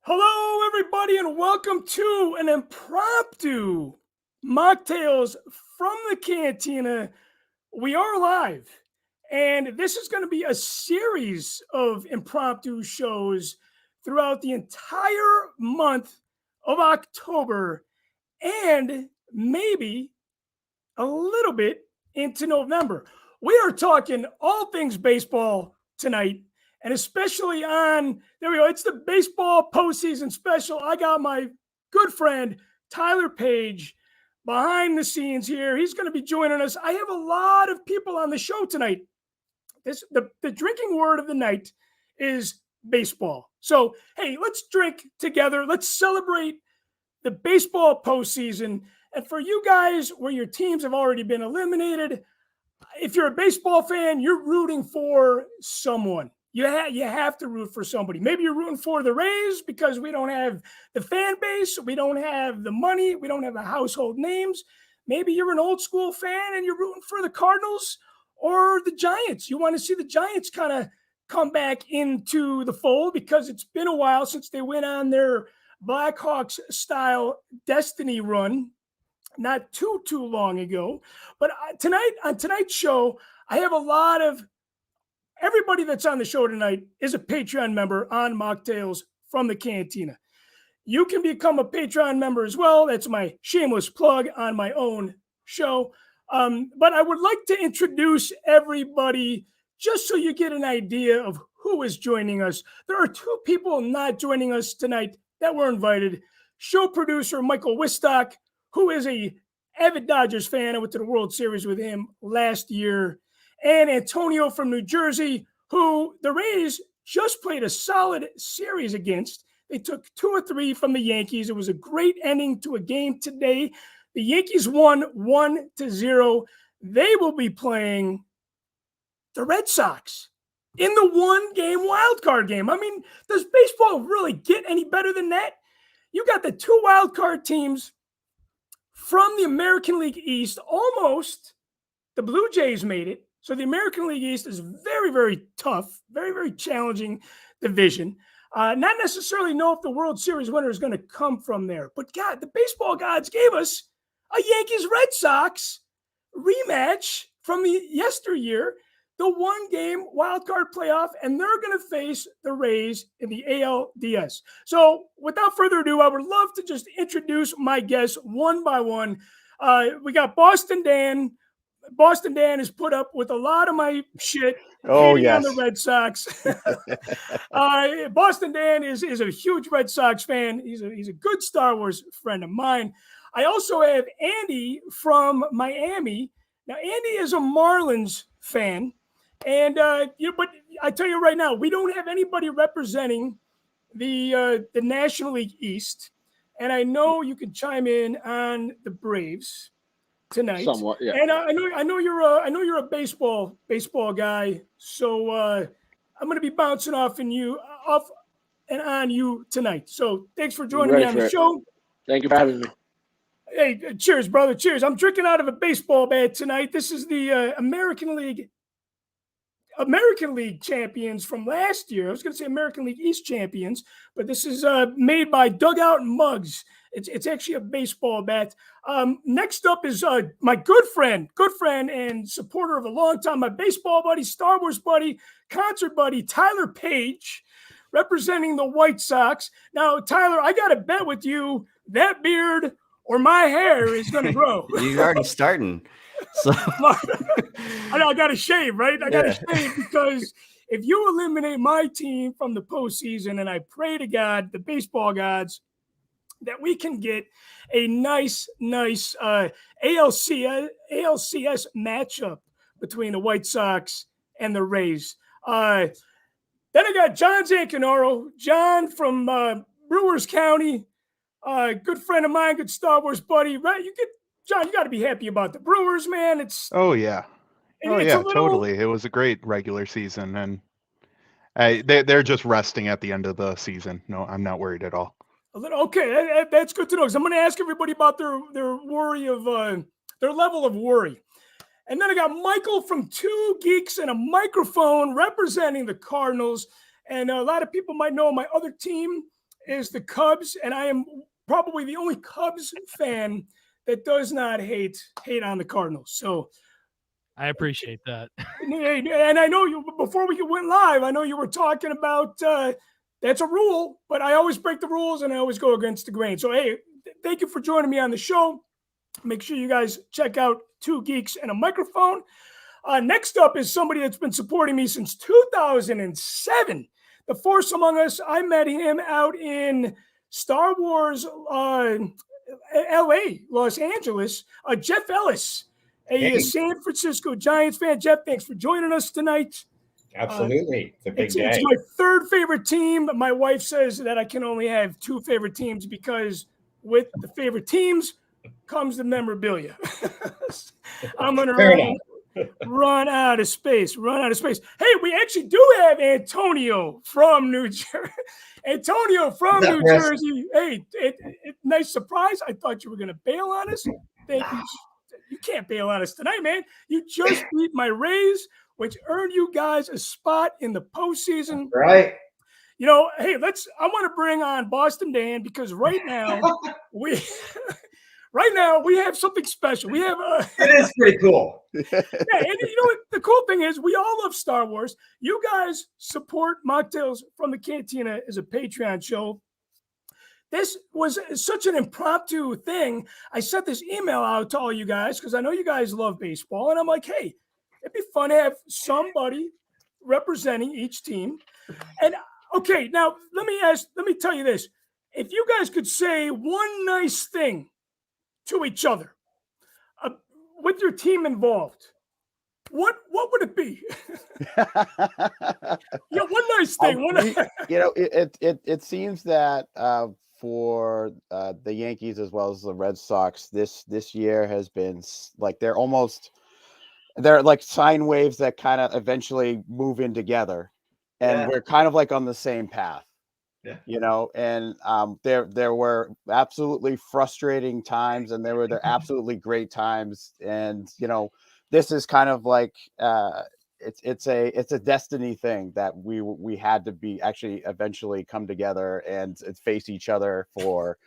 Hello, everybody, and welcome to an impromptu Mocktails from the Cantina. We are live, and this is going to be a series of impromptu shows throughout the entire month of October and maybe a little bit into November. We are talking all things baseball tonight, and especially there we go, it's the baseball postseason special. I got my good friend Tyler Page behind the scenes here. He's going to be joining us. I have a lot of people on the show tonight. The drinking word of the night is baseball. So, hey, let's drink together. Let's celebrate the baseball postseason. And for you guys where your teams have already been eliminated, if you're a baseball fan, you're rooting for someone. You have to root for somebody. Maybe you're rooting for the Rays because we don't have the fan base, we don't have the money, we don't have the household names. Maybe you're an old school fan and you're rooting for the Cardinals or the Giants. You want to see the Giants kind of come back into the fold because it's been a while since they went on their Blackhawks style destiny run not too long ago. But tonight, on tonight's show, I have a lot of everybody that's on the show tonight is a Patreon member on Mocktails from the Cantina. You can become a Patreon member as well. That's my shameless plug on my own show. But I would like to introduce everybody just so you get an idea of who is joining us. There are two people not joining us tonight that were invited. Show producer Michael Wistock, who is a avid Dodgers fan. I went to the World Series with him last year. And Antonio from New Jersey, who the Rays just played a solid series against. They took 2 or 3 from the Yankees. It was a great ending to a game today. The Yankees won 1-0. They will be playing the Red Sox in the 1-game wild card game. I mean, does baseball really get any better than that? You got the 2 wild card teams from the American League East. Almost the Blue Jays made it. So the American League East is very, very tough, very, very challenging division. Not necessarily know if the World Series winner is going to come from there. But, God, the baseball gods gave us a Yankees-Red Sox rematch from the yesteryear, the 1-game wild card playoff, and they're going to face the Rays in the ALDS. So without further ado, I would love to just introduce my guests one by one. We got Boston Dan. Boston Dan has put up with a lot of my shit hating on the Red Sox. Boston Dan is a huge Red Sox fan. He's a good Star Wars friend of mine. I also have Andy from Miami. Now, Andy is a Marlins fan. And, but I tell you right now, we don't have anybody representing the National League East. And I know you can chime in on the Braves tonight. Somewhat, yeah. And I know you're a baseball guy. So I'm going to be bouncing off and on you tonight. So thanks for joining me on the show. Thank you for having me. Hey, cheers, brother. Cheers. I'm drinking out of a baseball bat tonight. This is the American League champions from last year. I was going to say American League East champions, but this is made by Dugout Mugs. It's actually a baseball bat. Next up is my good friend and supporter of a long time, my baseball buddy, Star Wars buddy, concert buddy, Tyler Page, representing the White Sox. Now, Tyler, I got to bet with you that beard or my hair is going to grow. You're already starting. So I got to shave, right? I got to shave because if you eliminate my team from the postseason, and I pray to God, the baseball gods, that we can get a nice ALCS matchup between the White Sox and the Rays. Then I got John Zancanaro, John from Brewers County, good friend of mine, good Star Wars buddy. Right? John, you got to be happy about the Brewers, man. Totally. It was a great regular season, and they're just resting at the end of the season. No, I'm not worried at all. Okay, that's good to know, because I'm going to ask everybody about their worry of their level of worry. And then I got Michael from Two Geeks and a Microphone representing the Cardinals. And a lot of people might know my other team is the Cubs, and I am probably the only Cubs fan that does not hate on the Cardinals. So I appreciate that. and I know you, before we went live, I know you were talking about that's a rule, but I always break the rules and I always go against the grain. So, hey, thank you for joining me on the show. Make sure you guys check out Two Geeks and a Microphone. Next up is somebody that's been supporting me since 2007. The Force Among Us. I met him out in Star Wars, L.A., Los Angeles. Jeff Ellis, a San Francisco Giants fan. Jeff, thanks for joining us tonight. Absolutely. It's a big day. It's my third favorite team. My wife says that I can only have two favorite teams because with the favorite teams comes the memorabilia. I'm going to run out of space. Hey, we actually do have Antonio from New Jersey. New Jersey. Hey, nice surprise. I thought you were going to bail on us. Thank you. You can't bail on us tonight, man. You just beat my Rays, which earned you guys a spot in the postseason. Right. You know, hey, I want to bring on Boston Dan because right now we have something special. We have it is pretty cool. Yeah, and you know what? The cool thing is we all love Star Wars. You guys support Machtails from the Cantina as a Patreon show. This was such an impromptu thing. I sent this email out to all you guys because I know you guys love baseball. And I'm like, hey, it'd be fun to have somebody representing each team. And okay, now let me tell you this. If you guys could say one nice thing to each other with your team involved, what would it be? Yeah, one nice thing. It seems that for the Yankees as well as the Red Sox, this year has been like they're like sine waves that kind of eventually move in together, and we're kind of like on the same path. Yeah. You know, and there were absolutely frustrating times, and there were absolutely great times, and you know, this is kind of like it's a destiny thing that we had to be actually eventually come together and face each other for,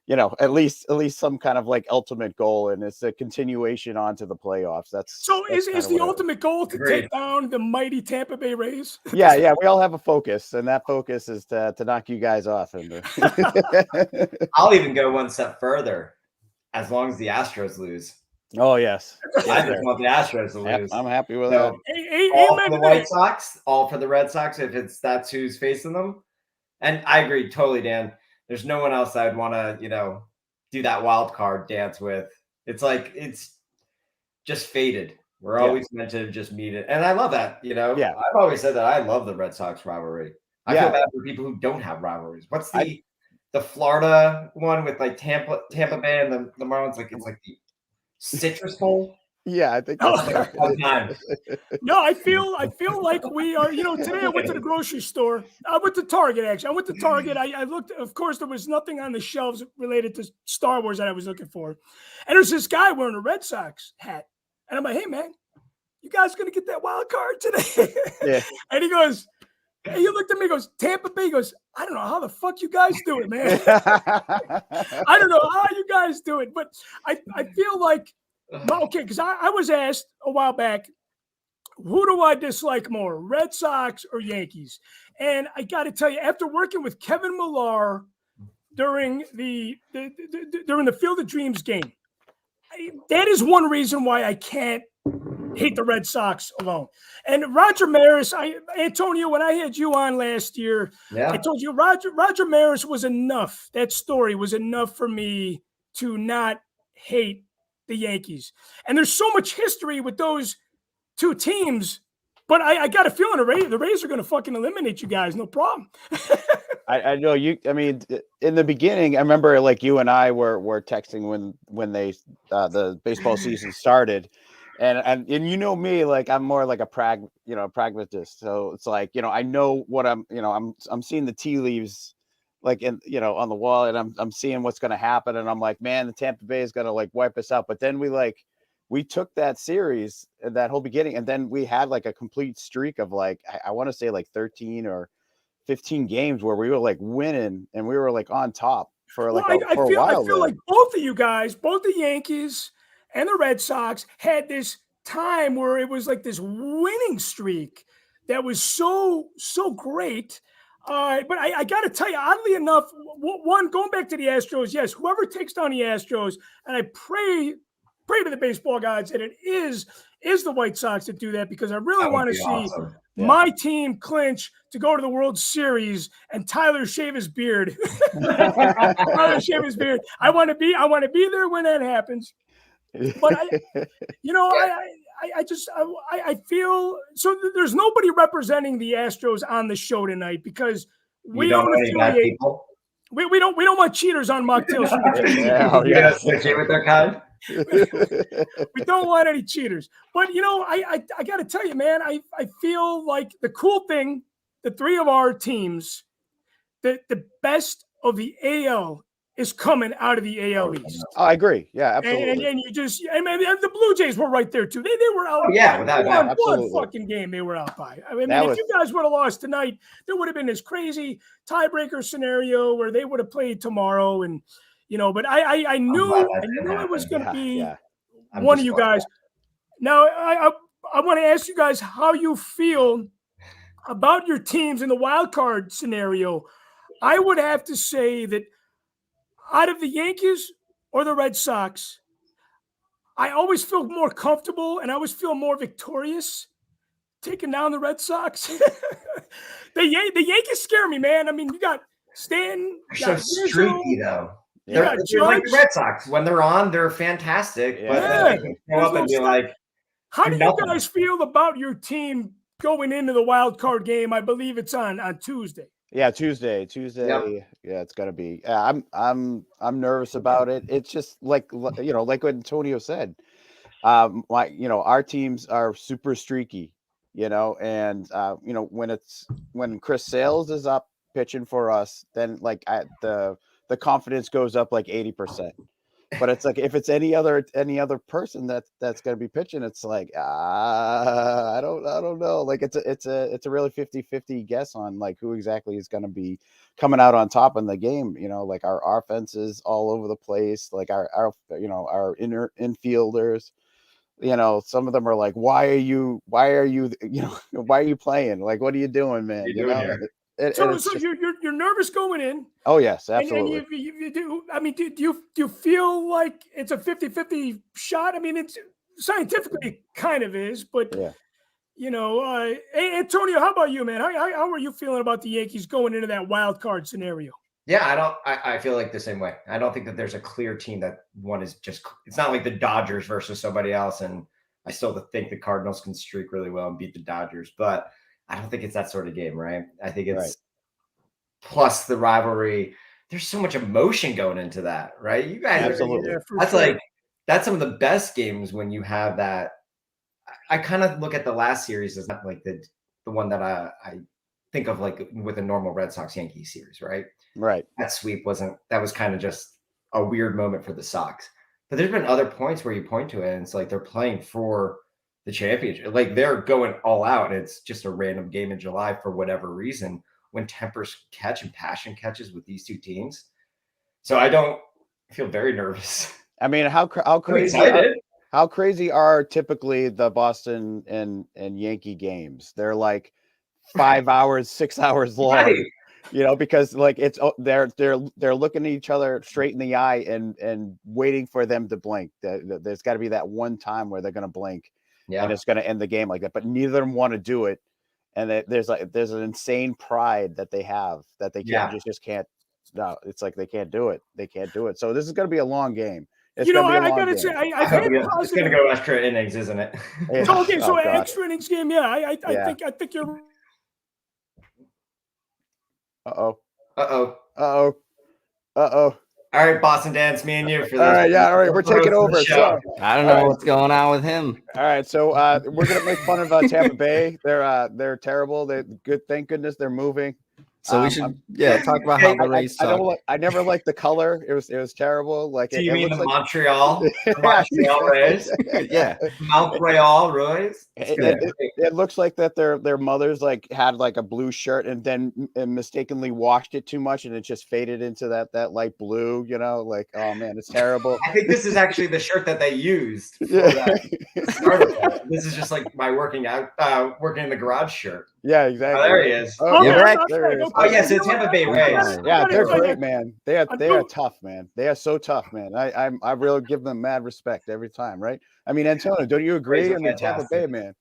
you know, at least some kind of like ultimate goal, and it's a continuation onto the playoffs. Is the ultimate goal to take down the mighty Tampa Bay Rays? Yeah, we all have a focus, and that focus is to knock you guys off. And I'll even go one step further, as long as the Astros lose. Oh yes, I just want the Astros to lose. I'm happy with that. All for the White Sox, all for the Red Sox, if that's who's facing them. And I agree totally, Dan. There's no one else I'd want to, you know, do that wild card dance with. It's like it's just fated. We're always meant to just meet it, and I love that. You know, I've always said that I love the Red Sox rivalry. I feel bad for people who don't have rivalries. What's the Florida one with like Tampa Bay and the Marlins? Like it's like the Citrus Bowl. Yeah, I think that's No, I feel like we are, you know, today I went to the grocery store. I went to Target, actually. I went to Target. I looked, of course, there was nothing on the shelves related to Star Wars that I was looking for. And there's this guy wearing a Red Sox hat. And I'm like, hey, man, you guys going to get that wild card today? Yeah. And he goes, hey, he looked at me, he goes, Tampa Bay. He goes, I don't know how the fuck you guys do it, man. I don't know how you guys do it. But I feel like, okay, because I was asked a while back, who do I dislike more, Red Sox or Yankees? And I got to tell you, after working with Kevin Millar during the Field of Dreams game, that is one reason why I can't hate the Red Sox alone. And Roger Maris, Antonio, when I had you on last year, I told you Roger Maris was enough. That story was enough for me to not hate the Yankees. And there's so much history with those two teams, but I got a feeling the Rays are going to fucking eliminate you guys. No problem. I know you. I mean, in the beginning, I remember like you and I were texting when they the baseball season started, and you know me, like I'm more like a pragmatist. So it's like, you know, I know what I'm seeing the tea leaves like in, you know, on the wall, and I'm seeing what's going to happen, and I'm like, man, the Tampa Bay is going to like wipe us out. But then we took that series, that whole beginning, and then we had like a complete streak of like I want to say like 13 or 15 games where we were like winning and we were like on top for like I for a while. I feel like both of you guys, both the Yankees and the Red Sox, had this time where it was like this winning streak that was so great. But I got to tell you, oddly enough, one, going back to the Astros, yes, whoever takes down the Astros, and I pray to the baseball gods that it is the White Sox that do that, because I really want to see awesome. my team clinch to go to the World Series and Tyler shave his beard. Tyler shave his beard. I want to be there when that happens. But I feel so. There's nobody representing the Astros on the show tonight because we don't affiliate. We don't want cheaters on Machtails. Associate with their kind. We don't want any cheaters. But I got to tell you, man, I feel like the cool thing, the three of our teams, the best of the AL is coming out of the AL East. Oh, I agree. Yeah, absolutely. And the Blue Jays were right there too. They were out. Without one fucking game they were out by. I mean, if you guys would have lost tonight, there would have been this crazy tiebreaker scenario where they would have played tomorrow, and But I knew it was going to be one of you guys. Now I want to ask you guys how you feel about your teams in the wild card scenario. I would have to say that out of the Yankees or the Red Sox, I always feel more comfortable and I always feel more victorious taking down the Red Sox. The Yankees scare me, man. I mean, you got Stanton. They're so streaky, though. They're like the Red Sox. When they're on, they're fantastic. But they can go up and be like, how do you guys feel about your team going into the wild card game? I believe it's on Tuesday. Yeah, Tuesday. Yep. Yeah, it's gonna be. I'm nervous about it. It's just like what Antonio said. Our teams are super streaky. And when Chris Sales is up pitching for us, then the confidence goes up like 80%. But it's like if it's any other person that's going to be pitching, it's like I don't know. Like it's a really 50-50 guess on like who exactly is going to be coming out on top in the game. Like our offense is all over the place. Like our inner infielders. Some of them are like, why are you playing? Like, what are you doing, man? So you're nervous going in. Oh yes, absolutely. And you do. I mean, do you feel like it's a 50-50 shot? I mean, it's scientifically it kind of is, but Antonio, how about you, man? How are you feeling about the Yankees going into that wild card scenario? Yeah, I feel like the same way. I don't think that there's a clear team that one is just. It's not like the Dodgers versus somebody else, and I still think the Cardinals can streak really well and beat the Dodgers, but I don't think it's that sort of game, right? I think it's plus the rivalry. There's so much emotion going into that, right? You guys, absolutely. That's some of the best games when you have that. I kind of look at the last series as not like the one that I think of like with a normal Red Sox Yankees series, right? Right. That sweep that was kind of just a weird moment for the Sox. But there's been other points where you point to it and it's like they're playing for the championship. Like they're going all out. It's just a random game in July for whatever reason when tempers catch and passion catches with these two teams. So I feel very nervous. I mean, how crazy are typically the Boston and Yankee games? They're like 5 hours, 6 hours long. Right. Because like they're looking at each other straight in the eye and waiting for them to blink. There's got to be that one time where they're going to blink. Yeah. And it's going to end the game like that, but neither of them want to do it. And there's an insane pride that they have that they can't just can't. No, it's like they can't do it. They can't do it. So this is going to be a long game. I got to say, it's going to go extra innings, isn't it? Yeah. So extra innings game. Yeah, I think you're. Uh-oh. All right, Boston Dance, me and you. For all right, we're taking over. So, I don't know what's going on with him. All right, so we're gonna make fun of Tampa Bay. They're terrible. They're good. Thank goodness they're moving. So we should, talk about how the Rays suck. I never liked the color. It was terrible. Like, Do it you mean looks the like Montreal? Montreal Rays? Yeah. Montreal Rays? It looks like that their mothers like had like a blue shirt and then mistakenly washed it too much and it just faded into that light blue. You know, like, oh man, it's terrible. I think this is actually the shirt that they used for Yeah. that start of that. This is just like my working in the garage shirt. Yeah, exactly. Oh, there he is. Oh, You're back. there he is. Oh, yes, it's Tampa Bay Rays. Yeah, they're great, man. They are tough, man. They are so tough, man. I really give them mad respect every time, right? I mean, Antonio, don't you agree? Rays are I mean, Tampa Bay, fantastic.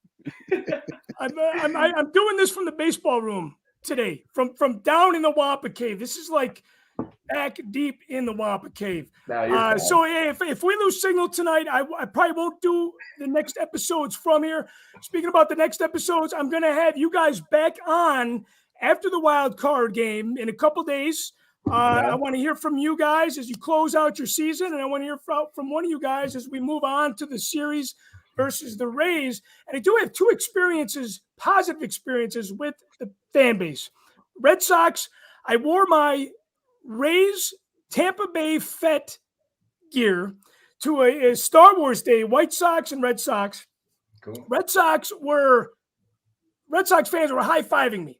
man. I'm doing this from the baseball room today, from down in the Wampa Cave. This is like back deep in the Wampa Cave. No, you're fine. So if we lose signal tonight, I probably won't do the next episodes from here. Speaking about the next episodes, I'm going to have you guys back on after the wild card game in a couple days. I want to hear from you guys as you close out your season, and I want to hear from one of you guys as we move on to the series versus the Rays. And I do have two positive experiences with the fan base. Red Sox, I wore my Rays Tampa Bay Fett gear to a Star Wars Day, White Sox and Red Sox. Cool. Red Sox fans were high-fiving me.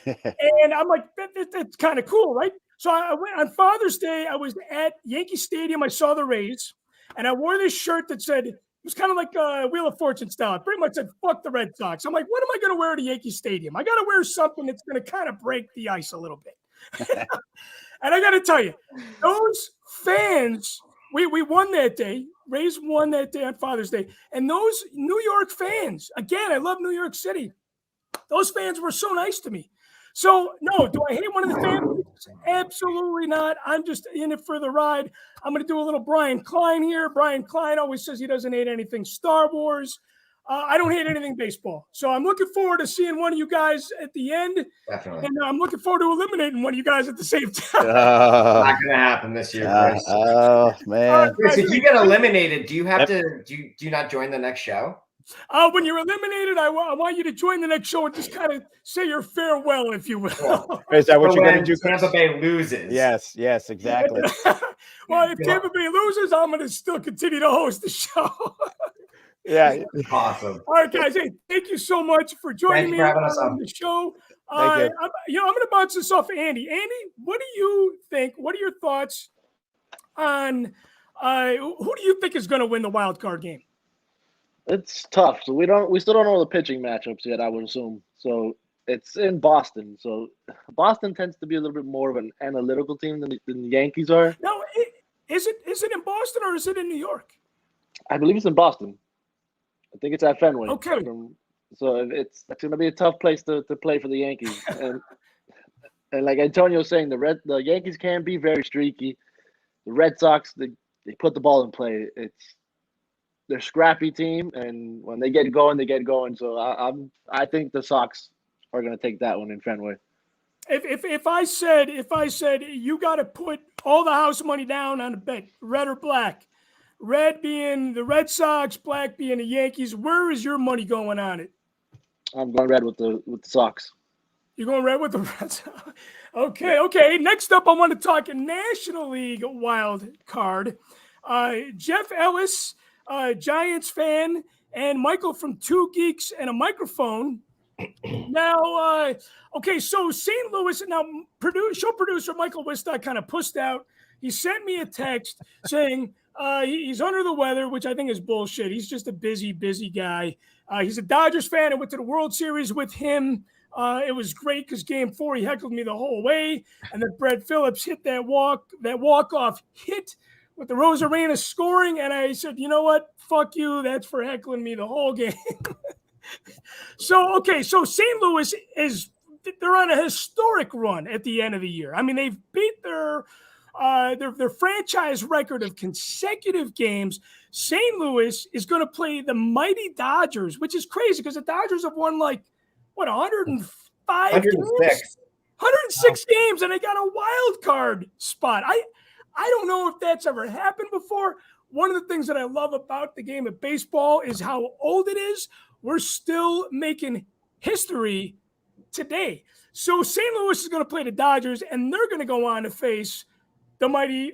And I'm like, that's kind of cool, right? So I went on Father's Day. I was at Yankee Stadium. I saw the Rays, and I wore this shirt that said, it was kind of like Wheel of Fortune style. It pretty much said, fuck the Red Sox. I'm like, what am I going to wear to Yankee Stadium? I got to wear something that's going to kind of break the ice a little bit. And I got to tell you, those fans, we won that day. Rays won that day on Father's Day. And those New York fans, again, I love New York City. Those fans were so nice to me. So, no, do I hate one of the fans? Absolutely not. I'm just in it for the ride. I'm going to do a little Brian Klein here. Brian Klein always says he doesn't hate anything Star Wars. I don't hate anything baseball. So I'm looking forward to seeing one of you guys at the end. Definitely. And I'm looking forward to eliminating one of you guys at the same time. Not going to happen this year, Chris. Oh, man. Chris, if you get eliminated, do you have to do you not join the next show? When you're eliminated, I want you to join the next show and just kind of say your farewell, if you will. Is that what For you're going when to do? Tampa Bay loses. Yes, exactly. Well, if Tampa Bay loses, I'm going to still continue to host the show. Yeah. Awesome. All right, guys. Hey, thank you so much for joining Thank you me for having us on on. the show. Thank you. I'm going to bounce this off Andy. Andy, what do you think? What are your thoughts on who do you think is going to win the wild card game? It's tough. So we still don't know the pitching matchups yet, I would assume. So it's in Boston. So Boston tends to be a little bit more of an analytical team than the Yankees are. No, is it in Boston or is it in New York? I believe it's in Boston. I think it's at Fenway. Okay. So it's going to be a tough place to play for the Yankees. And like Antonio was saying, the Yankees can be very streaky. The Red Sox, they put the ball in play. They're a scrappy team, and when they get going, they get going. So I think the Sox are going to take that one in Fenway. If I said you got to put all the house money down on a bet, red or black, red being the Red Sox, black being the Yankees, where is your money going on it? I'm going red with the Sox. You're going red with the Red Sox. Okay. Next up, I want to talk National League wild card. Jeff Ellis, Giants fan, and Michael from Two Geeks and a Microphone. Now, so St. Louis, now show producer Michael Wistock kind of pushed out. He sent me a text saying he's under the weather, which I think is bullshit. He's just a busy guy. He's a Dodgers fan. I went to the World Series with him. It was great because Game 4, he heckled me the whole way. And then Brett Phillips hit that walk-off hit with the Rosarena scoring. And I said, you know what? Fuck you. That's for heckling me the whole game. So St. Louis they're on a historic run at the end of the year. I mean, they've beat their franchise record of consecutive games. St. Louis is going to play the mighty Dodgers, which is crazy because the Dodgers have won 105 games? 106 games, and they got a wild card spot. I don't know if that's ever happened before. One of the things that I love about the game of baseball is how old it is. We're still making history today. So St. Louis is going to play the Dodgers, and they're going to go on to face the mighty,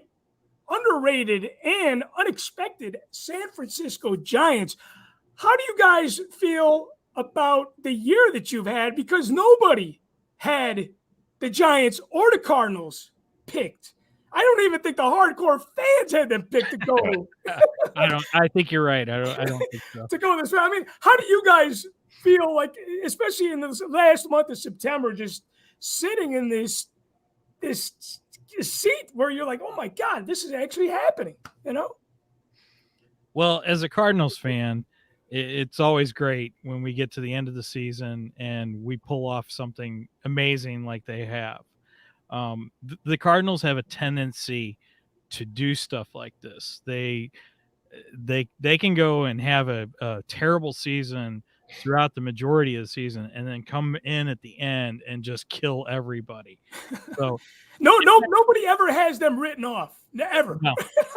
underrated, and unexpected San Francisco Giants. How do you guys feel about the year that you've had? Because nobody had the Giants or the Cardinals picked. I don't even think the hardcore fans had them picked to go. I think you're right. I don't think so. To go this way. I mean, how do you guys feel like, especially in this last month of September, just sitting in this seat where you're like, oh my God, this is actually happening, you know? Well, as a Cardinals fan, it's always great when we get to the end of the season and we pull off something amazing like they have. The Cardinals have a tendency to do stuff like this. They can go and have a terrible season throughout the majority of the season and then come in at the end and just kill everybody. So nobody ever has them written off. Ever.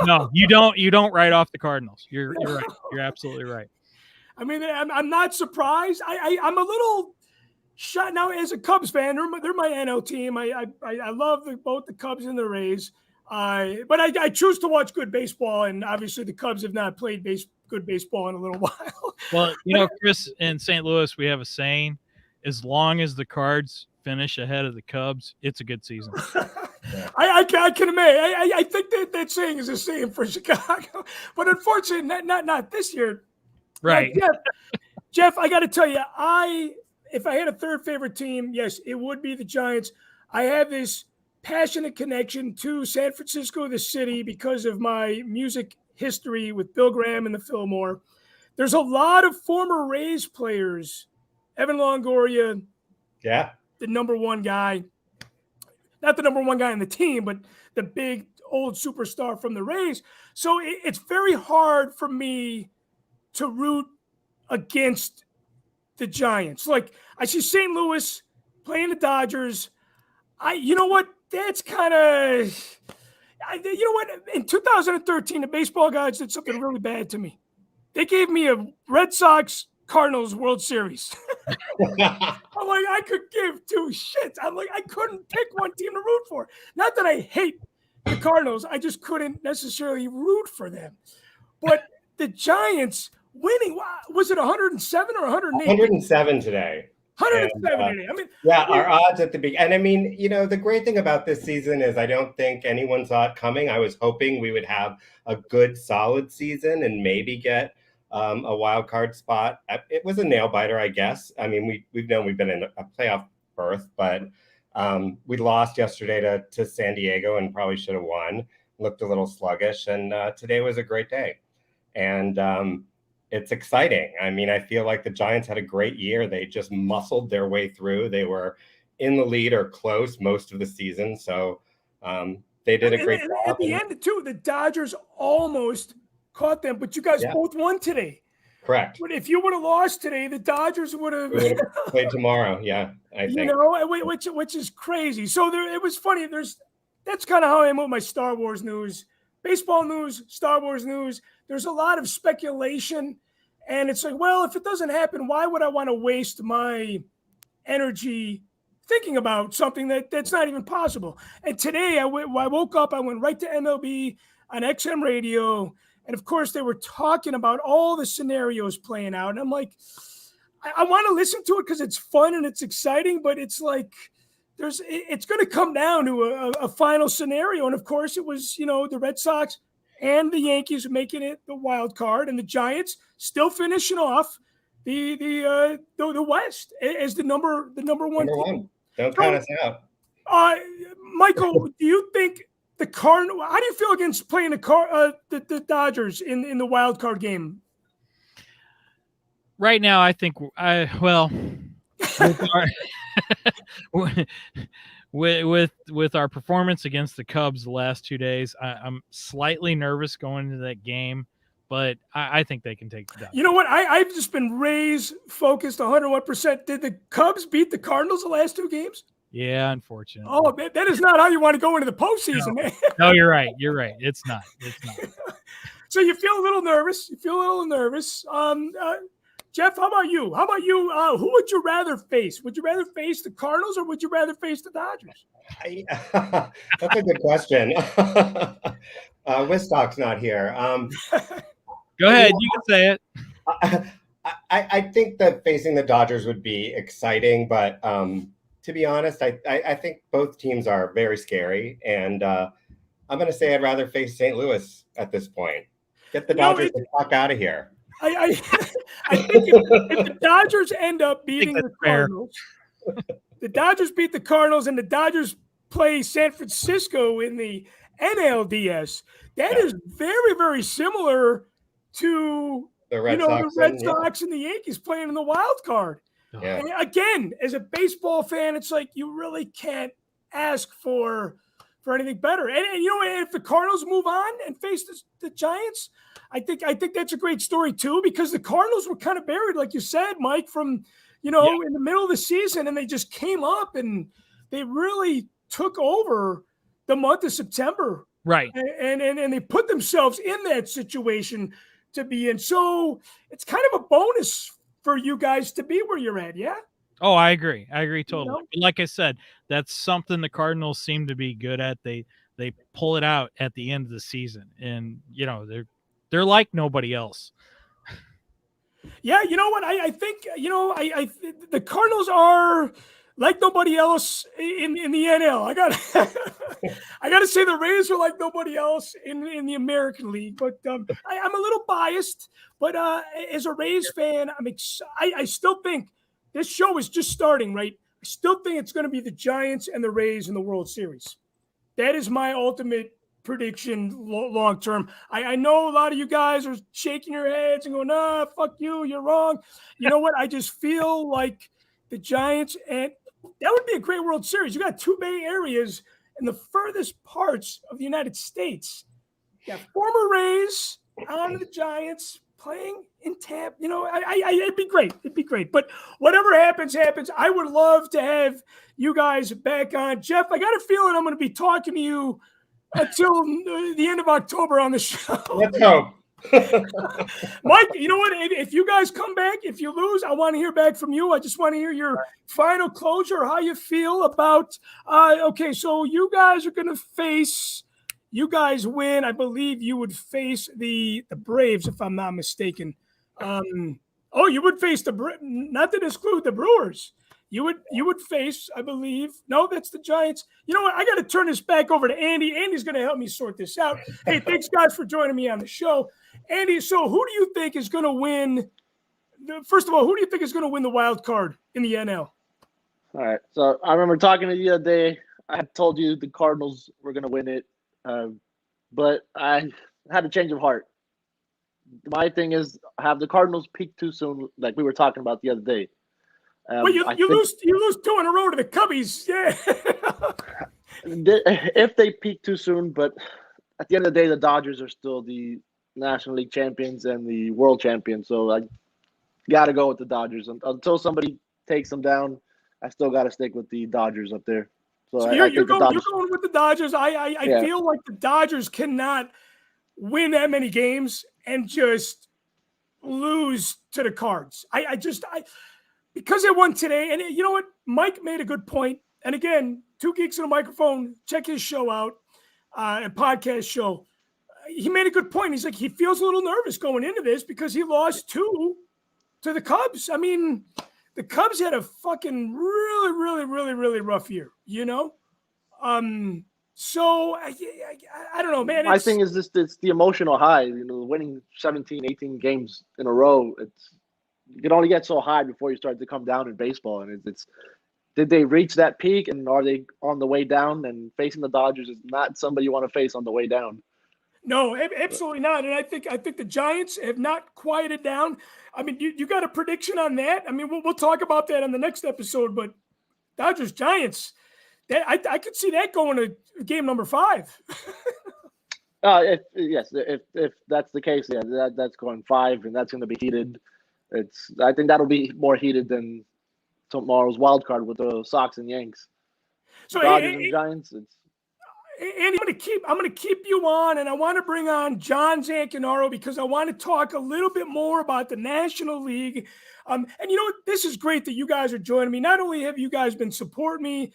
No, you don't write off the Cardinals. You're right. You're absolutely right. I mean, I'm not surprised. I'm a little shot now as a Cubs fan. They're my NL team. I love both the Cubs and the Rays. But I choose to watch good baseball, and obviously the Cubs have not played good baseball in a little while. Well, Chris, in St. Louis, we have a saying: as long as the Cards finish ahead of the Cubs, it's a good season. I can imagine. I think that saying is the same for Chicago, but unfortunately, not this year. Right, Jeff. I got to tell you, if I had a third favorite team, yes, it would be the Giants. I have this passionate connection to San Francisco, the city, because of my music history with Bill Graham and the Fillmore. There's a lot of former Rays players. Evan Longoria, the number one guy, not the number one guy on the team, but the big old superstar from the Rays. So it's very hard for me to root against the Giants. Like, I see St. Louis playing the Dodgers. You know what? That's kind of, you know what? In 2013, the baseball gods did something really bad to me. They gave me a Red Sox Cardinals World Series. I'm like, I could give two shits. I'm like, I couldn't pick one team to root for. Not that I hate the Cardinals. I just couldn't necessarily root for them. But the Giants winning, was it 107 or 108? 107 today. 107 today. I mean, our odds at the beginning. And I mean, the great thing about this season is I don't think anyone saw it coming. I was hoping we would have a good, solid season and maybe get a wild card spot. It was a nail biter, I guess. I mean, we've known we've been in a playoff berth, but we lost yesterday to San Diego and probably should have won. Looked a little sluggish, and today was a great day. And it's exciting. I mean, I feel like the Giants had a great year. They just muscled their way through. They were in the lead or close most of the season. So they did a great job. At the end, too, the Dodgers almost caught them, but you guys both won today. Correct. But if you would have lost today, the Dodgers would have played tomorrow. Yeah, I think. Which is crazy. So it was funny. That's kind of how I am with my Star Wars news. Baseball news, Star Wars news, there's a lot of speculation. And it's like, well, if it doesn't happen, why would I want to waste my energy thinking about something that's not even possible? And today I woke up, I went right to MLB on XM radio. And of course, they were talking about all the scenarios playing out. And I'm like, I want to listen to it because it's fun and it's exciting, but it's like, it's going to come down to a final scenario. And of course it was, the Red Sox and the Yankees making it the wild card, and the Giants still finishing off the West as the number one team. Don't count us out. Michael, do you think the Cardinals? How do you feel against playing the Dodgers in the wild card game? Right now, I think with our performance against the Cubs the last 2 days, I'm slightly nervous going into that game, but I think they can take the Dodgers. You know what? I've just been Rays focused 101%. Did the Cubs beat the Cardinals the last two games? Yeah, unfortunately. Oh, that is not how you want to go into the postseason, man. No, you're right. You're right. It's not. So you feel a little nervous. Jeff, how about you? Who would you rather face? Would you rather face the Cardinals or would you rather face the Dodgers? That's a good question. Wistock's not here. Go ahead, you can say it. I think that facing the Dodgers would be exciting, but to be honest, I think both teams are very scary, and I'm going to say I'd rather face St. Louis at this point. Get the Dodgers the fuck out of here. I think if the Dodgers end up beating the Cardinals, the Dodgers beat the Cardinals, and the Dodgers play San Francisco in the NLDS, that is very, very similar to the Red Sox and the Yankees playing in the wild card. Yeah. And again, as a baseball fan, it's like you really can't ask for anything better. And if the Cardinals move on and face the Giants, I think that's a great story too, because the Cardinals were kind of buried, like you said, Mike, from in the middle of the season, and they just came up and they really took over the month of September. Right. And they put themselves in that situation to be in. So it's kind of a bonus for you guys to be where you're at. Yeah. Oh, I agree totally. But like I said, that's something the Cardinals seem to be good at. They pull it out at the end of the season, and they're like nobody else. Yeah, you know what? I think the Cardinals are like nobody else in the NL. I got to say the Rays are like nobody else in the American League. But I'm a little biased. But as a Rays fan, I still think this show is just starting, right? I still think it's going to be the Giants and the Rays in the World Series. That is my ultimate prediction long term. I know a lot of you guys are shaking your heads and going, fuck you, you're wrong. You know what? I just feel like the Giants, and that would be a great World Series. You got two Bay Areas in the furthest parts of the United States. You got former Rays on the Giants playing in Tampa. It'd be great. It'd be great. But whatever happens. I would love to have you guys back on. Jeff, I got a feeling I'm going to be talking to you until the end of October on the show. Let's hope. Mike, you know what? If you guys come back, if you lose, I want to hear back from you. I just want to hear your final closure, how you feel about okay, so you guys are going to face – you guys win. I believe you would face the Braves, if I'm not mistaken. You would face not to exclude the Brewers. You would face, I believe. No, that's the Giants. You know what? I got to turn this back over to Andy. Andy's going to help me sort this out. Hey, thanks guys for joining me on the show. Andy, so who do you think is going to win? First of all, who do you think is going to win the wild card in the NL? All right. So I remember talking to you the other day. I told you the Cardinals were going to win it. But I had a change of heart. My thing is, have the Cardinals peak too soon, like we were talking about the other day. Well, you lose two in a row to the Cubbies. Yeah. If they peak too soon, but at the end of the day, the Dodgers are still the National League champions and the world champions. So I got to go with the Dodgers. Until somebody takes them down, I still got to stick with the Dodgers up there. So you're going with the Dodgers. I feel like the Dodgers cannot win that many games and just lose to the Cards. Because they won today, and you know what? Mike made a good point. And again, Two Geeks on a Microphone, check his show out, a podcast show. He made a good point. He's like, he feels a little nervous going into this because he lost 2 to the Cubs. I mean, the Cubs had a fucking really, really, really, really rough year, So I don't know, man. My thing is it's the emotional high, winning 17, 18 games in a row. You can only get so high before you start to come down in baseball. And did they reach that peak, and are they on the way down? And facing the Dodgers is not somebody you want to face on the way down. No, absolutely not. And I think the Giants have not quieted down. I mean, you got a prediction on that? I mean, we'll talk about that on the next episode. But Dodgers Giants, I could see that going to game number 5. If that's the case, yeah, that's going 5, and that's going to be heated. I think that'll be more heated than tomorrow's wild card with the Sox and Yanks. So Dodgers and Giants. Andy, I'm gonna keep you on, and I want to bring on John Zancanaro because I want to talk a little bit more about the National League. And you know what? This is great that you guys are joining me. Not only have you guys been supporting me,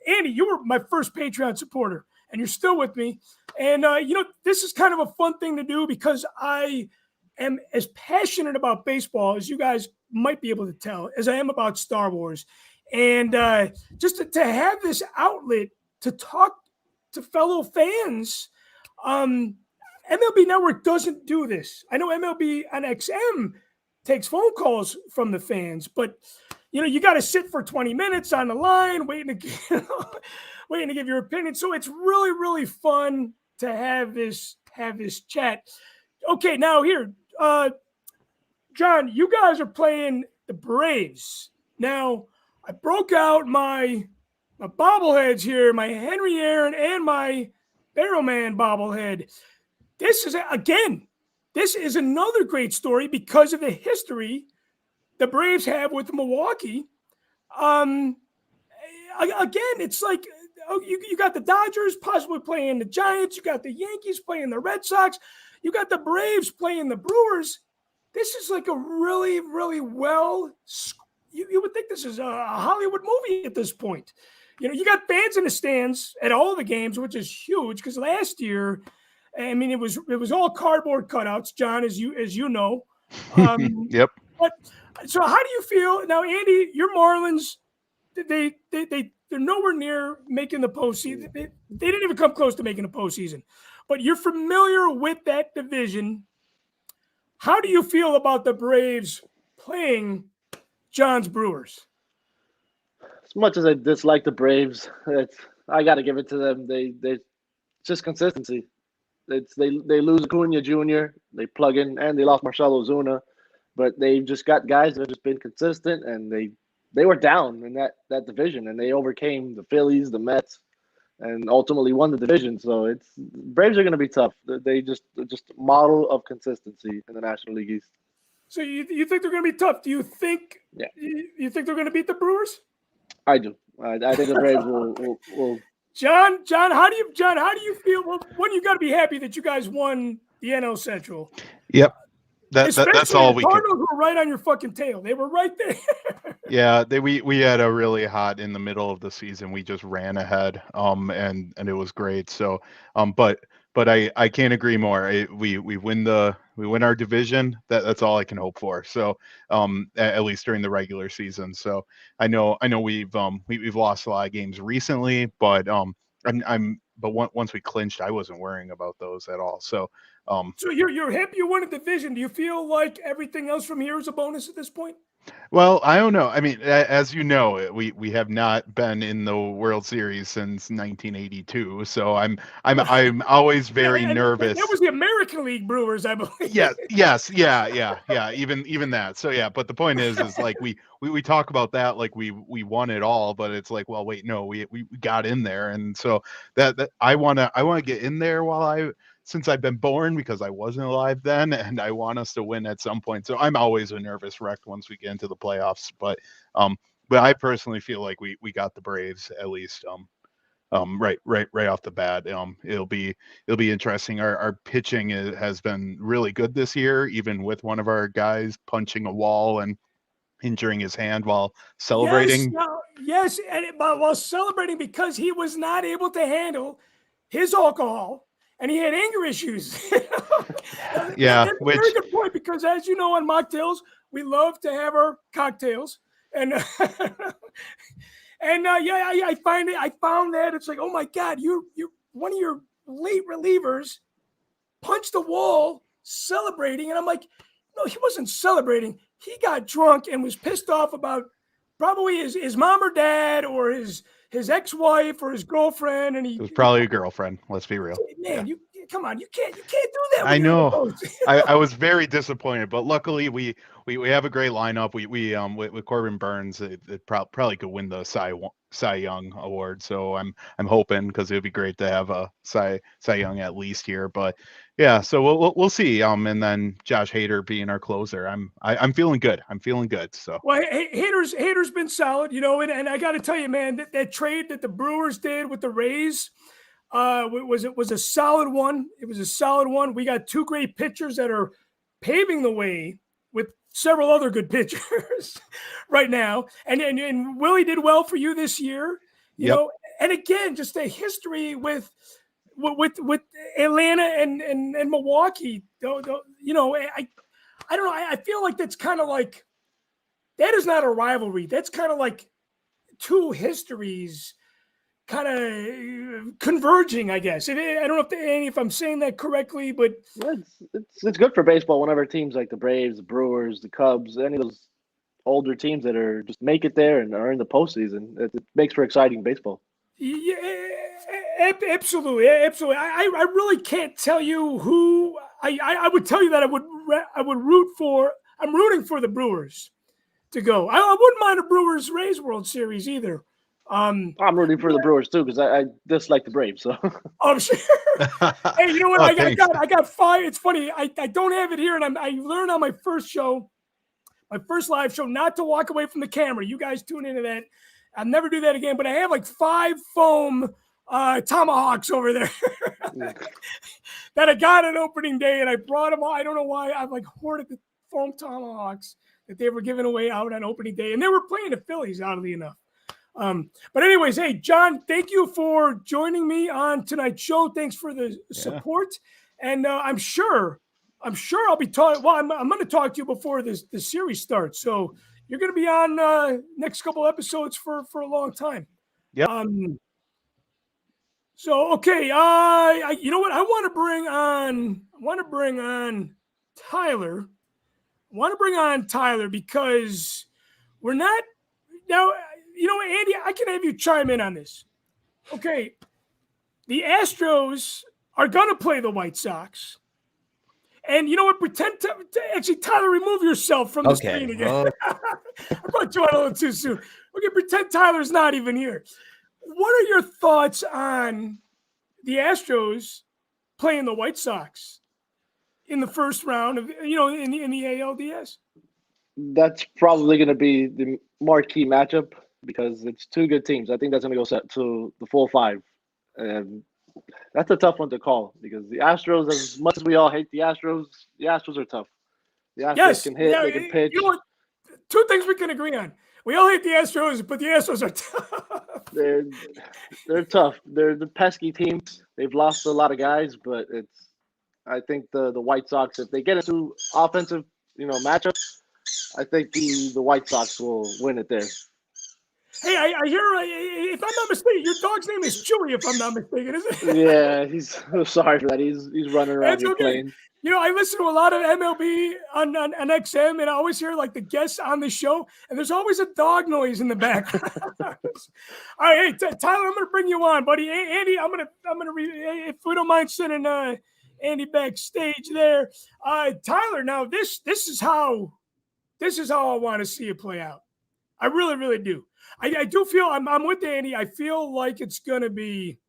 Andy, you were my first Patreon supporter, and you're still with me. And you know, this is kind of a fun thing to do because I am as passionate about baseball as you guys might be able to tell as I am about Star Wars. And just to have this outlet to talk to fellow fans. MLB Network doesn't do this. I know MLB on XM takes phone calls from the fans, but you know, you got to sit for 20 minutes on the line waiting to give your opinion. So it's really, really fun to have this chat. Okay, now here, John, you guys are playing the Braves. Now, I broke out my bobbleheads here, my Henry Aaron and my Barrowman bobblehead. This is another great story because of the history the Braves have with Milwaukee. Again, it's like you got the Dodgers possibly playing the Giants. You got the Yankees playing the Red Sox. You got the Braves playing the Brewers. This is like a really, really you would think this is a Hollywood movie at this point. You know, you got fans in the stands at all the games, which is huge because last year, I mean, it was all cardboard cutouts, John, as you know. Yep. But so, how do you feel now, Andy? Your Marlins, they're nowhere near making the postseason. They didn't even come close to making the postseason. But you're familiar with that division. How do you feel about the Braves playing John's Brewers? As much as I dislike the Braves, I got to give it to them. They just consistency. They lose Acuna Jr., they plug in, and they lost Marcell Ozuna, but they've just got guys that have just been consistent, and they were down in that division, and they overcame the Phillies, the Mets, and ultimately won the division. So Braves are going to be tough. They just model of consistency in the National League East. So you think they're going to be tough? Do you think? Yeah. You think they're going to beat the Brewers? I do. I think the Braves will. John, how do you feel? Well, one, you got to be happy that you guys won the NL Central. Yep. That's all we can. Cardinals were right on your fucking tail. They were right there. Yeah, we had a really hot in the middle of the season. We just ran ahead, and it was great. So, but I can't agree more. We win our division. That's all I can hope for. So, at least during the regular season. So I know we've lost a lot of games recently, but once we clinched, I wasn't worrying about those at all. So. So you're happy you won a division. Do you feel like everything else from here is a bonus at this point? Well, I don't know. I mean, as you know, we have not been in the World Series since 1982, so I'm always very nervous. That was the American League Brewers, I believe. Yes, yeah. Even that. So yeah, but the point is like we talk about that like we won it all, but it's like, well, wait, no, we got in there, and so that I wanna get in there since I've been born, because I wasn't alive then, and I want us to win at some point. So I'm always a nervous wreck once we get into the playoffs. But I personally feel like we got the Braves at least right off the bat. It'll be interesting. Our pitching has been really good this year, even with one of our guys punching a wall and injuring his hand while celebrating. Yes, but while celebrating because he was not able to handle his alcohol. And he had anger issues. Yeah, that's a very good point, because as you know, on Machtails, we love to have our cocktails, and I found that it's like, oh my God, you one of your late relievers punched the wall celebrating, and I'm like, no, he wasn't celebrating. He got drunk and was pissed off about probably his mom or dad or his ex-wife or his girlfriend, and it was probably a girlfriend. Let's be real. Man, you come on, you can't do that. I know. I was very disappointed, but luckily we have a great lineup. We with Corbin Burns, it probably could win the Cy Young award. So I'm hoping, because it would be great to have a Cy Young at least here. But yeah, so we'll see. And then Josh Hader being our closer, I'm feeling good. So well, Hader's been solid, you know, and I got to tell you, man, that trade that the Brewers did with the Rays, was a solid one. It was a solid one. We got two great pitchers that are paving the way with several other good pitchers right now. And Willie did well for you this year, you know. And again, just a history with Atlanta and Milwaukee. You know, I don't know. I feel like that's kind of like, that is not a rivalry. That's kind of like two histories kind of converging, I guess. I don't know if I'm saying that correctly, but it's good for baseball whenever teams like the Braves, the Brewers, the Cubs, any of those older teams that are just make it there and are in the postseason. It makes for exciting baseball. Yeah, absolutely. I really can't tell you who. I would tell you that I would root for. I'm rooting for the Brewers to go. I wouldn't mind a Brewers Rays World Series either. I'm rooting for the Brewers too because I dislike the Braves. So I'm sure. Hey, you know what? I got 5. It's funny. I don't have it here, and I learned on my first show, my first live show, not to walk away from the camera. You guys tune into that. I'll never do that again. But I have like 5 foam tomahawks over there that I got on opening day, and I brought them all. I don't know why. I've like hoarded the foam tomahawks that they were giving away out on opening day, and they were playing the Phillies, oddly enough. But anyways, hey, John, thank you for joining me on tonight's show. Thanks for the support. And I'm sure I'll be talking. Well, I'm going to talk to you before the series starts. So you're going to be on next couple episodes for a long time. Yep. So, okay. You know what? I want to bring on Tyler. I want to bring on Tyler because we're not now. You know, Andy, I can have you chime in on this. Okay. The Astros are going to play the White Sox. And you know what? Pretend to actually, Tyler, remove yourself from the screen again. Well, I brought you on a little too soon. Okay, pretend Tyler's not even here. What are your thoughts on the Astros playing the White Sox in the first round of, you know, in the ALDS? That's probably going to be the marquee matchup because it's two good teams. I think that's going to go set to the full 5. And that's a tough one to call because the Astros, as much as we all hate the Astros are tough. The Astros can hit, they can pitch. You know what? 2 things we can agree on. We all hate the Astros, but the Astros are tough. They're tough. They're the pesky teams. They've lost a lot of guys, but I think the White Sox, if they get into offensive, matchups, I think the White Sox will win it there. Hey, I hear, if I'm not mistaken, your dog's name is Chewy, if I'm not mistaken, isn't it? Yeah, he's sorry for that. He's running around here playing. You know, I listen to a lot of MLB on XM, and I always hear like the guests on the show, and there's always a dog noise in the background. All right, hey, Tyler, I'm going to bring you on, buddy. Andy, I'm gonna if we don't mind sending Andy backstage there. Tyler, now this is how I want to see it play out. I really, really do. I do feel I'm with Andy. I feel like it's going to be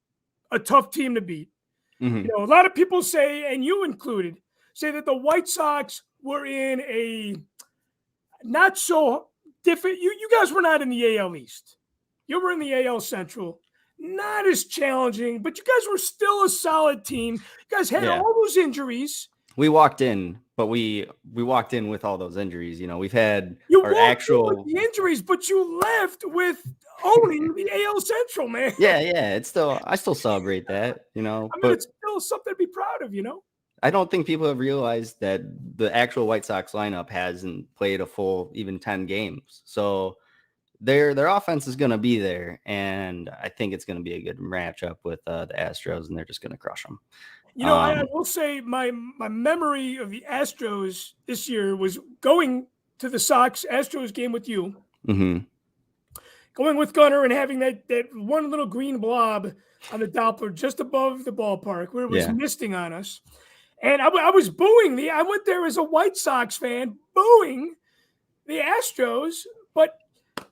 a tough team to beat. Mm-hmm. You know, a lot of people say, and you included, say that the White Sox were in a not so different. You guys were not in the AL East. You were in the AL Central. Not as challenging, but you guys were still a solid team. You guys had all those injuries. We walked in, but we walked in with all those injuries. You know, we've had our actual the injuries, but you left with owning the AL Central, man. Yeah. I still celebrate that, you know. I mean, it's still something to be proud of, you know. I don't think people have realized that the actual White Sox lineup hasn't played a full even 10 games. So their offense is going to be there, and I think it's going to be a good matchup with the Astros, and they're just going to crush them. You know, I will say my memory of the Astros this year was going to the Sox-Astros game with you, going with Gunner and having that one little green blob on the Doppler just above the ballpark where it was misting on us. And I was booing I went there as a White Sox fan, booing the Astros, but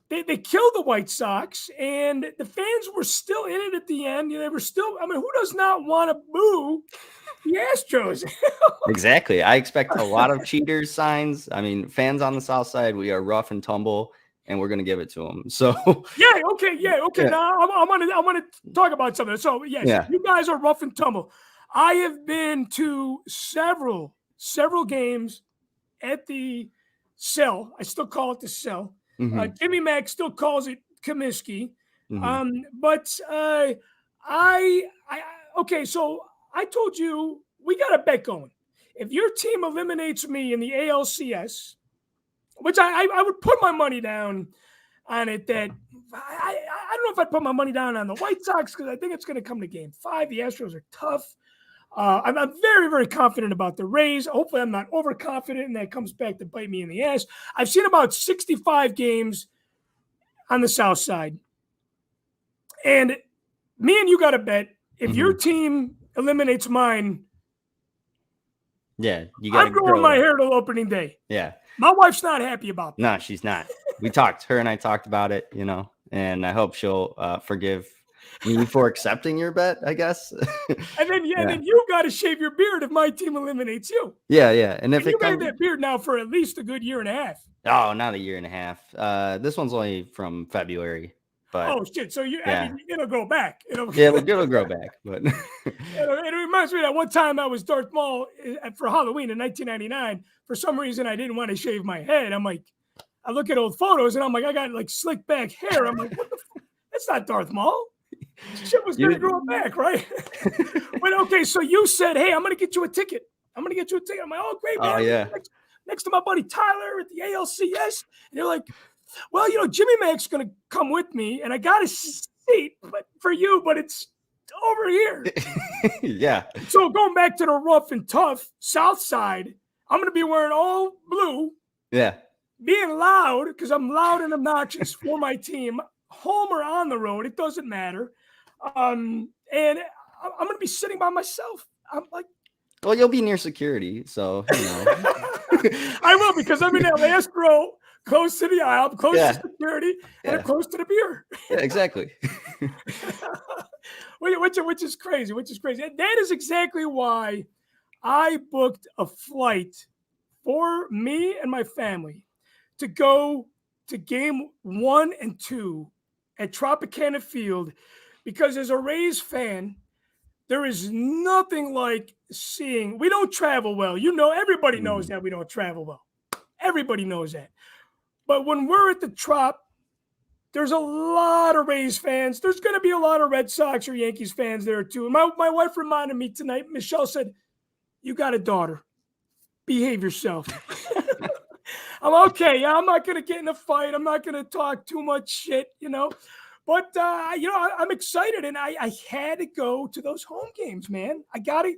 they killed the White Sox, and the fans were still in it at the end. They were still, I mean, who does not want to boo the Astros? Exactly. I expect a lot of cheaters signs. I mean, fans on the South Side, we are rough and tumble. and we're gonna give it to them. So yeah, okay. Yeah. Now I want to talk about something. So yes, Yeah. you guys are rough and tumble. I have been to several games at the Cell. I still call it the Cell. Mhm. Jimmy Mack still calls it Comiskey. Mhm. But okay, so I told you we got a bet going. If your team eliminates me in the ALCS, which I would put my money down on it, that I don't know if I'd put my money down on the White Sox because I think it's going to come to Game 5. The Astros are tough. I'm very, very confident about the Rays. Hopefully, I'm not overconfident, and that comes back to bite me in the ass. I've seen about 65 games on the South Side. And me and you got to bet if your team eliminates mine, Yeah, you got I'm growing my hair till opening day. Yeah. My wife's not happy about that. No, she's not. Her and I talked about it, you know, and I hope she'll forgive me for accepting your bet, I guess. And then you got to shave your beard if my team eliminates you. Yeah. And if And you've had that beard now for at least a good year and a half. Oh, not a year and a half. This one's only from February. But oh shit! So I mean, it'll go back. It'll grow back. But it reminds me that one time I was Darth Maul for Halloween in 1999. For some reason, I didn't want to shave my head. I'm like, I look at old photos and I'm like, I got like slick back hair. I'm like, what the? That's not Darth Maul. Shit was gonna grow back, right? But okay, so you said, hey, I'm gonna get you a ticket. I'm like, oh great, man. Oh yeah. Next to my buddy Tyler at the ALCS, and you're like, well, you know, Jimmy Mack's going to come with me, and I got a seat for you, but it's over here. Yeah. So going back to the rough and tough South Side, I'm going to be wearing all blue. Yeah. Being loud, because I'm loud and obnoxious for my team, home or on the road, it doesn't matter. And I'm going to be sitting by myself. I'm like, well, you'll be near security, so you know. I will, because I'm in that last row. Close to the aisle, close to security, and close to the beer. Yeah, exactly. which is crazy. And that is exactly why I booked a flight for me and my family to go to Game 1 and 2 at Tropicana Field, because as a Rays fan, there is nothing like seeing. We don't travel well. You know, everybody knows that we don't travel well. Everybody knows that. But when we're at the Trop, there's a lot of Rays fans. There's going to be a lot of Red Sox or Yankees fans there too. My wife reminded me tonight, Michelle said, you got a daughter. Behave yourself. I'm okay. Yeah, I'm not going to get in a fight. I'm not going to talk too much shit, you know. But, you know, I'm excited, and I had to go to those home games, man. I got it.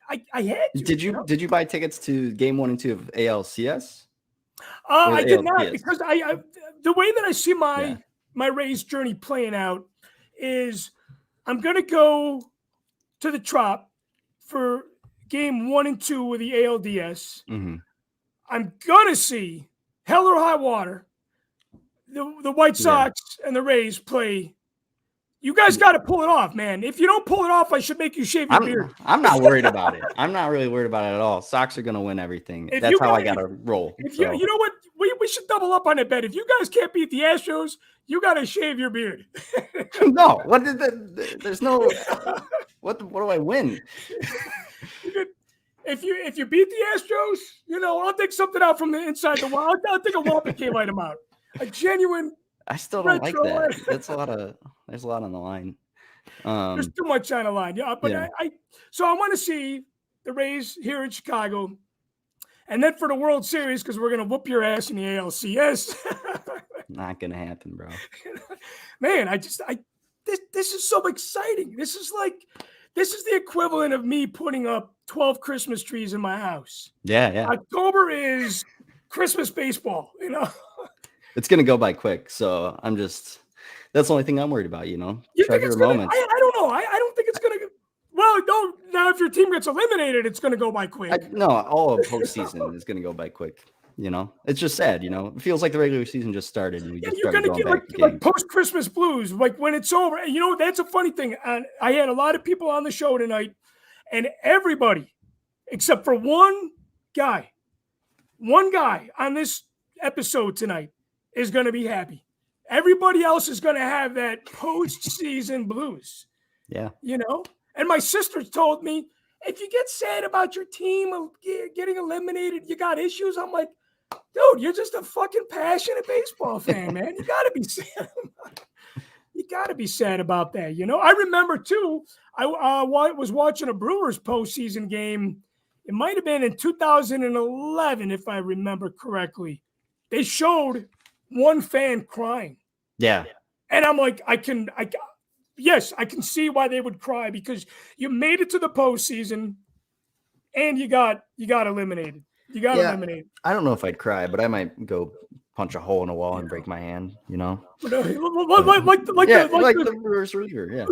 I had to. Did you buy tickets to Game 1 and 2 of ALCS? I did not, because I the way that I see my Rays journey playing out is I'm going to go to the Trop for Game 1 and 2 of the ALDS. Mm-hmm. I'm going to see hell or high water the White Sox and the Rays play. You guys got to pull it off, man. If you don't pull it off, I should make you shave your beard. I'm not worried about it. I'm not really worried about it at all. Sox are going to win everything. That's how I got to roll. You know what? We should double up on that bet. If you guys can't beat the Astros, you got to shave your beard. No. There's no. What do I win? If you beat the Astros, you know, I'll dig something out from the inside the wall. I'll think a Wampa came item out. A genuine. I still don't like that. There's a lot on the line. There's too much on the line. Yeah, but so I want to see the Rays here in Chicago, and then for the World Series, because we're gonna whoop your ass in the ALCS. Not gonna happen, bro. Man, this is so exciting. This is the equivalent of me putting up 12 Christmas trees in my house. Yeah. October is Christmas baseball, you know. It's gonna go by quick, so that's the only thing I'm worried about, you know. Treasure moments. I don't know. I don't think it's gonna. Well, no. Now, if your team gets eliminated, it's gonna go by quick. No, all of postseason is gonna go by quick. You know, it's just sad. You know, it feels like the regular season just started. And you're gonna get like post-Christmas blues, like when it's over. And you know, that's a funny thing. I had a lot of people on the show tonight, and everybody, except for one guy on this episode tonight, is going to be happy. Everybody else is going to have that postseason blues. Yeah. You know? And my sister told me, if you get sad about your team getting eliminated, you got issues. I'm like, dude, you're just a fucking passionate baseball fan, man. You got to be sad. You got to be sad about that. You know, I remember too, I was watching a Brewers postseason game. It might have been in 2011, if I remember correctly. They showed one fan crying. Yeah. And I'm like, yes, I can see why they would cry, because you made it to the postseason and you got eliminated. You got eliminated. I don't know if I'd cry, but I might go punch a hole in a wall and break my hand, you know? Like the Brewers reliever, yeah.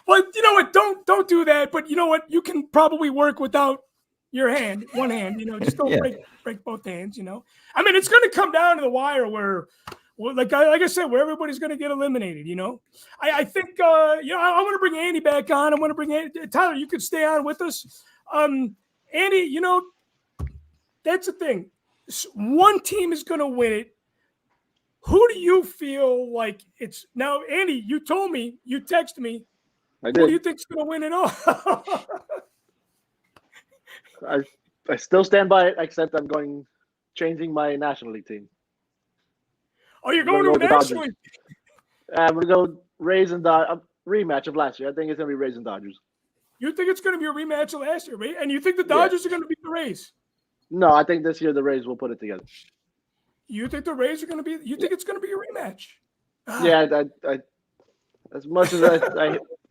Well, you know what? Don't do that. But you know what? You can probably work without your hand, one hand. You know, just don't break both hands. You know, I mean, it's going to come down to the wire where, like I said, where everybody's going to get eliminated. You know, I think you know, I want to bring Andy back on. I want to bring Tyler. You could stay on with us. Andy, you know, that's the thing. One team is going to win it. Who do you feel like it's now? Andy, you told me, you texted me. I did. Who do you think's going to win it all? I still stand by it, except I'm changing my National League team. Oh, you're going to National League? I'm going to go Rays and Dodgers. Rematch of last year. I think it's going to be Rays and Dodgers. You think it's going to be a rematch of last year, right? And you think the Dodgers are going to beat the Rays? No, I think this year the Rays will put it together. You think the Rays are going to be? You think it's going to be a rematch? Yeah, I as much as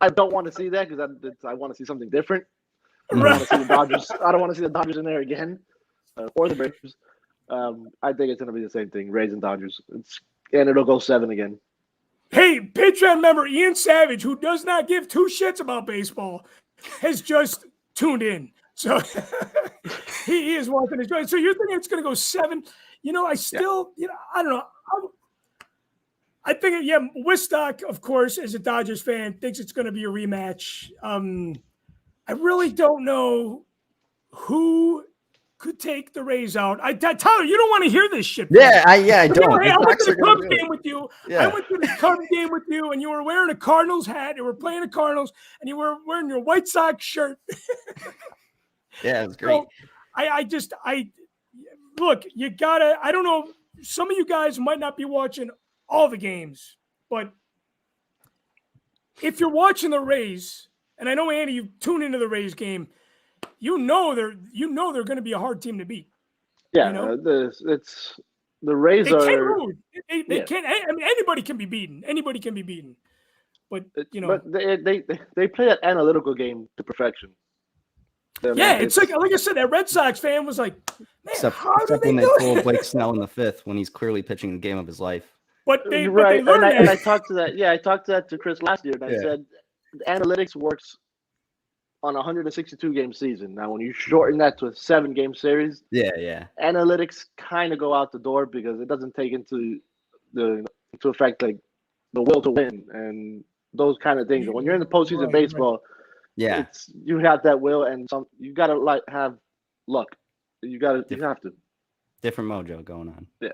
I don't want to see that, because I want to see something different. I don't want to see the Dodgers. I don't want to see the Dodgers in there again, or the Braves. I think it's going to be the same thing, Rays and Dodgers. And it'll go 7 again. Hey, Patreon member Ian Savage, who does not give two shits about baseball, has just tuned in. So he is watching his. So you're thinking it's going to go 7? You know, I still, you know, I don't know. I think, yeah, Wistock, of course, as a Dodgers fan, thinks it's going to be a rematch. I really don't know who could take the Rays out. Tyler, you don't want to hear this shit. Yeah, I don't. Hey, I went to the Cubs game with you. Yeah. I went to the Cubs game with you, and you were wearing a Cardinals hat. You were playing the Cardinals, and you were wearing your White Sox shirt. Yeah, it was great. So I look, you gotta, I don't know, some of you guys might not be watching all the games, but if you're watching the Rays, and I know, Andy, you tune into the Rays game, you know they're going to be a hard team to beat. Yeah, you know? The Rays they are. They can't. I mean, anybody can be beaten. Anybody can be beaten. But you know, but they play that analytical game to perfection. Yeah, it's like I said, that Red Sox fan was like, man, except do when they pull Blake Snell in the 5th when he's clearly pitching the game of his life. But You're they right, learned that. and I talked to that. Yeah, I talked to that to Chris last year, and I said analytics works on a 162 game season. Now, when you shorten that to a 7-game series, analytics kind of go out the door, because it doesn't take into effect like the will to win and those kind of things. And when you're in the postseason baseball, you have that will, and you gotta have luck. You have to. Different mojo going on. Yeah,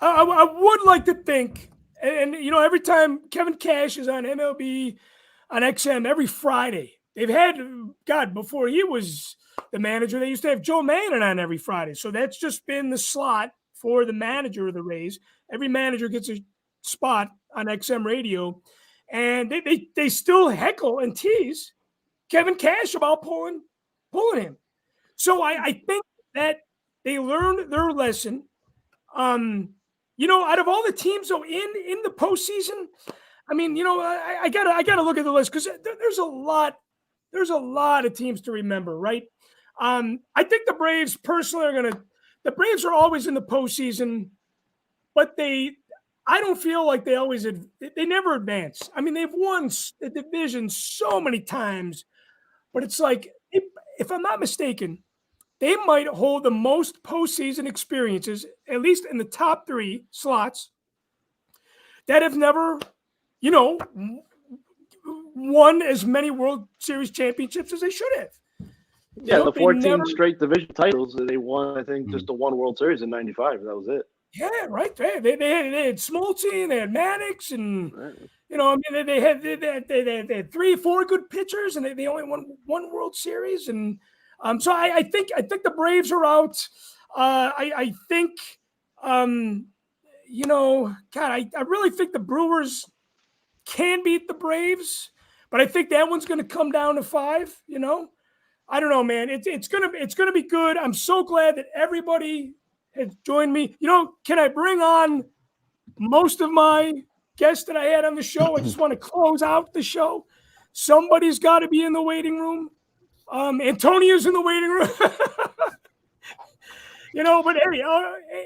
I would like to think, and you know, every time Kevin Cash is on MLB on XM every Friday, they've had, God, before he was the manager, they used to have Joe Manon on every Friday. So that's just been the slot for the manager of the Rays. Every manager gets a spot on XM radio, and they still heckle and tease Kevin Cash about pulling him. So I think that they learned their lesson. You know, out of all the teams though in the postseason, I mean, you know, I gotta look at the list, because there's a lot of teams to remember, right? I think the Braves personally the Braves are always in the postseason, but I don't feel like they never advance. I mean, they've won the division so many times, but it's like, if I'm not mistaken, they might hold the most postseason experiences, at least in the top 3 slots, that have never, you know, won as many World Series championships as they should have. Yeah, know, the they 14 never- straight division titles. They won, I think, just the one World Series in '95. That was it. Yeah, right. They had Smoltz, they had Maddox, and Right. you know, I mean, they had 3-4 good pitchers, and they only won one World Series, and so I think the Braves are out. I think, you know, God, I really think the Brewers can beat the Braves, but I think that one's going to come down to 5. You know, I don't know, man. It's gonna be good. I'm so glad that everybody has joined me. You know, can I bring on most of my guests that I had on the show? I just want to close out the show. Somebody's got to be in the waiting room. Antonio's in the waiting room. You know, but hey,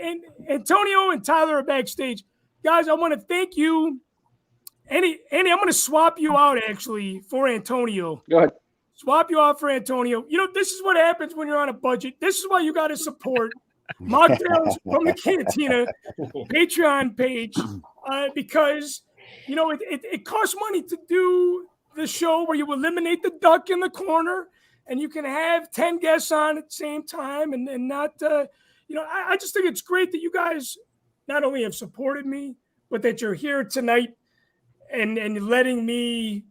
and Antonio and Tyler are backstage. Guys, I want to thank you. Andy, I'm going to swap you out actually for Antonio. Go ahead. Swap you out for Antonio. You know, this is what happens when you're on a budget. This is why you got to support Machtails from the Cantina Patreon page, because, you know, it costs money to do the show where you eliminate the duck in the corner and you can have 10 guests on at the same time and not, you know, I just think it's great that you guys not only have supported me, but that you're here tonight and letting me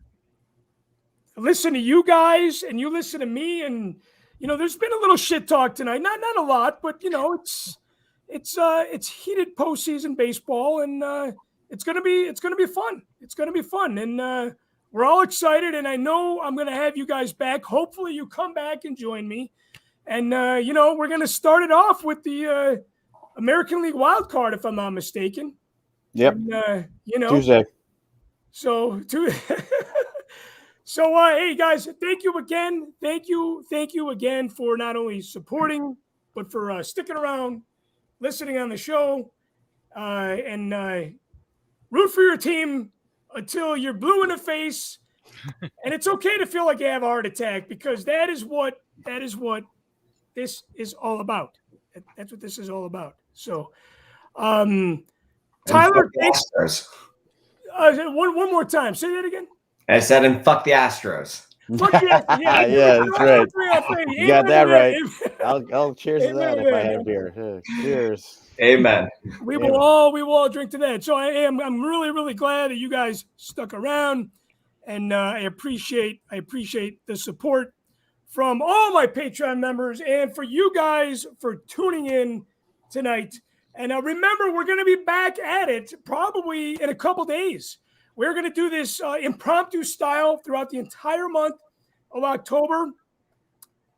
listen to you guys and you listen to me. And, you know, there's been a little shit talk tonight, not a lot, but you know, it's heated postseason baseball, and it's gonna be fun. It's gonna be fun, and we're all excited. And I know I'm gonna have you guys back. Hopefully, you come back and join me. And you know, we're gonna start it off with the American League wild card, if I'm not mistaken. Yep. And, you know, Tuesday. So So, hey, guys, thank you again. Thank you again for not only supporting, but for sticking around, listening on the show, and root for your team until you're blue in the face. And it's okay to feel like you have a heart attack, because that is what this is all about. That's what this is all about. So, Tyler, thanks. One more time. Say that again. I said, and fuck the Astros. Fuck yeah, Yeah, that's right. You got that right. I'll cheers to that if I have beer. Cheers. Amen. We will all drink to that. So I'm really glad that you guys stuck around, and I appreciate the support from all my Patreon members, and for you guys for tuning in tonight. And remember, we're going to be back at it probably in a couple days. We're going to do this impromptu style throughout the entire month of October.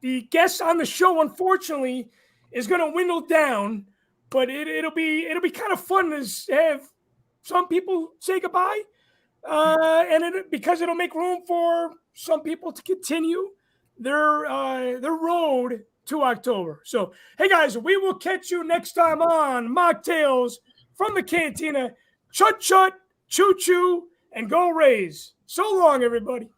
The guests on the show, unfortunately, is going to dwindle down, but it'll be kind of fun to have some people say goodbye, and because it'll make room for some people to continue their road to October. So, hey guys, we will catch you next time on Mocktails from the Cantina. Chut chut, choo choo, and go Rays. So long, everybody.